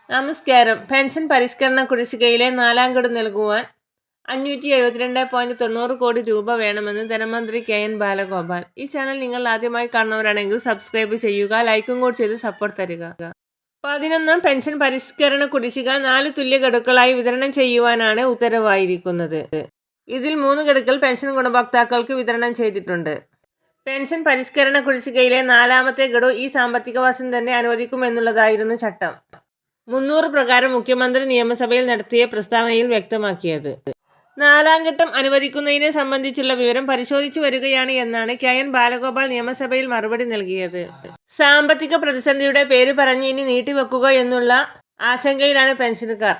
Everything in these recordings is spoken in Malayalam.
നമസ്കാരം. പെൻഷൻ പരിഷ്കരണ കുടിശ്ശികയിലെ നാലാം ഗഡു നൽകുവാൻ 572.90 കോടി രൂപ വേണമെന്ന് ധനമന്ത്രി KN ബാലഗോപാൽ. ഈ ചാനൽ നിങ്ങൾ ആദ്യമായി കാണുന്നവരാണെങ്കിൽ സബ്സ്ക്രൈബ് ചെയ്യുക, ലൈക്കും കൂടി ചെയ്ത് സപ്പോർട്ട് തരിക. 11ാം പെൻഷൻ പരിഷ്കരണ കുടിശ്ശിക 4 തുല്യ ഗഡുക്കളായി വിതരണം ചെയ്യുവാനാണ് ഉത്തരവായിരിക്കുന്നത്. ഇതിൽ 3 ഗഡുക്കൾ പെൻഷൻ ഗുണഭോക്താക്കൾക്ക് വിതരണം ചെയ്തിട്ടുണ്ട്. പെൻഷൻ പരിഷ്കരണ കുടിശ്ശികയിലെ 4ാമത്തെ ഗഡു ഈ സാമ്പത്തിക വർഷം തന്നെ അനുവദിക്കുമെന്നുള്ളതായിരുന്നു ചട്ടം. 300 പ്രകാരം മുഖ്യമന്ത്രി നിയമസഭയിൽ നടത്തിയ പ്രസ്താവനയിൽ വ്യക്തമാക്കിയത്. 4ാം ഘട്ടം അനുവദിക്കുന്നതിനെ സംബന്ധിച്ചുള്ള വിവരം പരിശോധിച്ചു വരികയാണ് എന്നാണ് KN ബാലഗോപാൽ നിയമസഭയിൽ മറുപടി നൽകിയത്. സാമ്പത്തിക പ്രതിസന്ധിയുടെ പേര് പറഞ്ഞ് ഇനി നീട്ടിവെക്കുക എന്നുള്ള ആശങ്കയിലാണ് പെൻഷൻകാർ.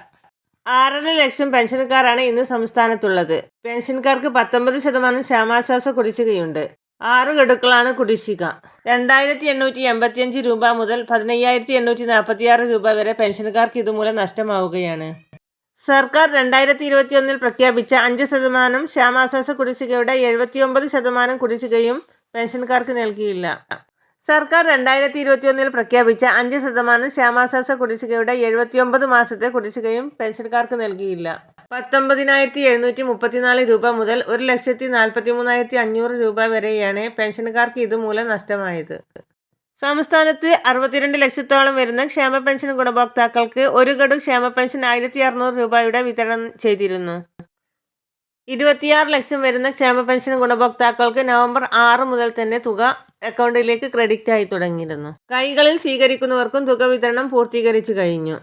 6.5 ലക്ഷം പെൻഷൻകാരാണ് ഇന്ന് സംസ്ഥാനത്തുള്ളത്. പെൻഷൻകാർക്ക് 19% ക്ഷാമാശ്വാസ കുടിശ്ശികയുണ്ട്. 6 ഗഡുക്കളാണ് കുടിശ്ശിക. 2,885 രൂപ മുതൽ 15,846 രൂപ വരെ പെൻഷൻകാർക്ക് ഇതുമൂലം നഷ്ടമാവുകയാണ്. സർക്കാർ 2021 പ്രഖ്യാപിച്ച 5% ക്ഷാമാശ്വാസ കുടിശ്ശികയുടെ 79% കുടിശ്ശികയും പെൻഷൻകാർക്ക് നൽകിയില്ല. സർക്കാർ 2021 പ്രഖ്യാപിച്ച 5% ക്ഷാമാശ്വാസ കുടിശ്ശികയുടെ 79 മാസത്തെ കുടിശ്ശികയും പെൻഷൻകാർക്ക് നൽകിയില്ല. 19,734 രൂപ മുതൽ 1,43,500 രൂപ വരെയാണ് പെൻഷൻകാർക്ക് ഇതുമൂലം നഷ്ടമായത്. സംസ്ഥാനത്ത് 62 ലക്ഷത്തോളം വരുന്ന ക്ഷേമ പെൻഷൻ ഗുണഭോക്താക്കൾക്ക് 1 ഗഡു ക്ഷേമ പെൻഷൻ 1,600 രൂപയുടെ വിതരണം ചെയ്തിരുന്നു. 26 ലക്ഷം വരുന്ന ക്ഷേമ പെൻഷൻ ഗുണഭോക്താക്കൾക്ക് നവംബർ 6 മുതൽ തന്നെ തുക അക്കൗണ്ടിലേക്ക് ക്രെഡിറ്റ് ആയി തുടങ്ങിയിരുന്നു. കൈകളിൽ സ്വീകരിക്കുന്നവർക്കും തുക വിതരണം പൂർത്തീകരിച്ചു കഴിഞ്ഞു.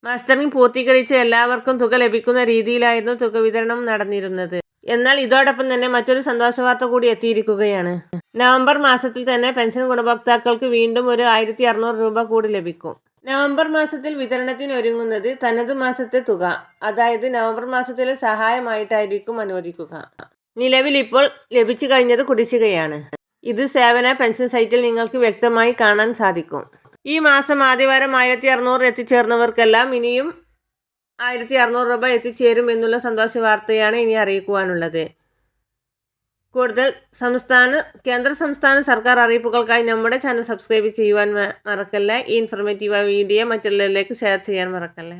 മസ്റ്ററിംഗ് പൂർത്തീകരിച്ച എല്ലാവർക്കും തുക ലഭിക്കുന്ന രീതിയിലായിരുന്നു തുക വിതരണം നടന്നിരുന്നത്. എന്നാൽ ഇതോടൊപ്പം തന്നെ മറ്റൊരു സന്തോഷവാർത്ത കൂടി എത്തിയിരിക്കുകയാണ്. നവംബർ മാസത്തിൽ തന്നെ പെൻഷൻ ഗുണഭോക്താക്കൾക്ക് വീണ്ടും ഒരു 1,600 രൂപ കൂടി ലഭിക്കും. നവംബർ മാസത്തിൽ വിതരണത്തിനൊരുങ്ങുന്നത് തനതു മാസത്തെ തുക, അതായത് നവംബർ മാസത്തിലെ സഹായമായിട്ടായിരിക്കും അനുവദിക്കുക. നിലവിൽ ഇപ്പോൾ ലഭിച്ചു കഴിഞ്ഞത് കുടിശ്ശികയാണ്. ഇത് സേവന പെൻഷൻ സൈറ്റിൽ നിങ്ങൾക്ക് വ്യക്തമായി കാണാൻ സാധിക്കും. ഈ മാസം ആദ്യവാരം 1,600 എത്തിച്ചേർന്നവർക്കെല്ലാം ഇനിയും 1,600 രൂപ എത്തിച്ചേരും എന്നുള്ള സന്തോഷ വാർത്തയാണ് ഇനി അറിയിക്കുവാനുള്ളത്. കൂടുതൽ കേന്ദ്ര സംസ്ഥാന സർക്കാർ അറിയിപ്പുകൾക്കായി നമ്മുടെ ചാനൽ സബ്സ്ക്രൈബ് ചെയ്യുവാൻ മറക്കല്ലേ. ഈ ഇൻഫർമേറ്റീവ് വീഡിയോ മറ്റുള്ളവരിലേക്ക് ഷെയർ ചെയ്യാൻ മറക്കല്ലേ.